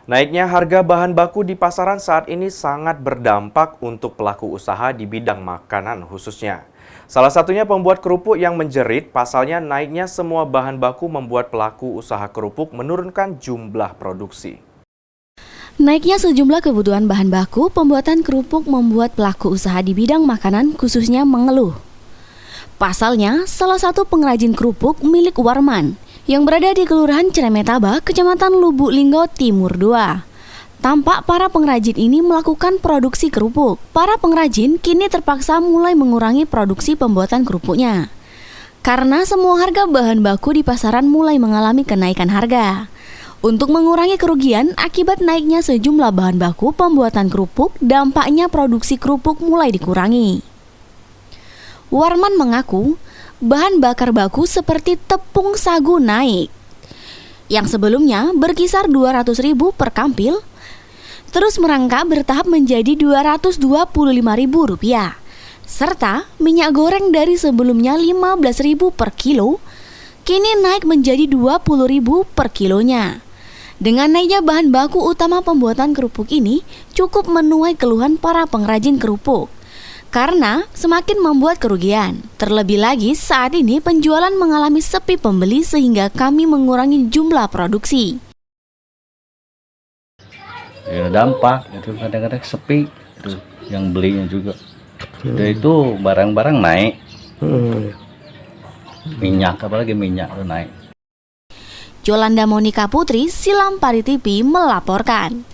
Naiknya harga bahan baku di pasaran saat ini sangat berdampak untuk pelaku usaha di bidang makanan khususnya. Salah satunya pembuat kerupuk yang menjerit, pasalnya naiknya semua bahan baku membuat pelaku usaha kerupuk menurunkan jumlah produksi. Naiknya sejumlah kebutuhan bahan baku pembuatan kerupuk membuat pelaku usaha di bidang makanan khususnya mengeluh. Pasalnya, salah satu pengrajin kerupuk milik Warman yang berada di Kelurahan Ceremetaba, Kecamatan Lubuk Linggo Timur 2. Tampak para pengrajin ini melakukan produksi kerupuk. Para pengrajin kini terpaksa mulai mengurangi produksi pembuatan kerupuknya karena semua harga bahan baku di pasaran mulai mengalami kenaikan harga. Untuk mengurangi kerugian akibat naiknya sejumlah bahan baku pembuatan kerupuk, dampaknya produksi kerupuk mulai dikurangi. Warman mengaku bahan bakar baku seperti tepung sagu naik, yang sebelumnya berkisar Rp200.000 per kampil, terus merangkak bertahap menjadi Rp225.000, serta minyak goreng dari sebelumnya Rp15.000 per kilo, kini naik menjadi Rp20.000 per kilonya. Dengan naiknya bahan baku utama pembuatan kerupuk ini cukup menuai keluhan para pengrajin kerupuk karena semakin membuat kerugian. Terlebih lagi saat ini penjualan mengalami sepi pembeli sehingga kami mengurangi jumlah produksi. Ya dampak itu kadang-kadang sepi itu yang belinya juga. Jadi itu barang-barang naik. Minyak apalagi minyak itu naik. Yolanda Monika Putri, Silampari TV melaporkan.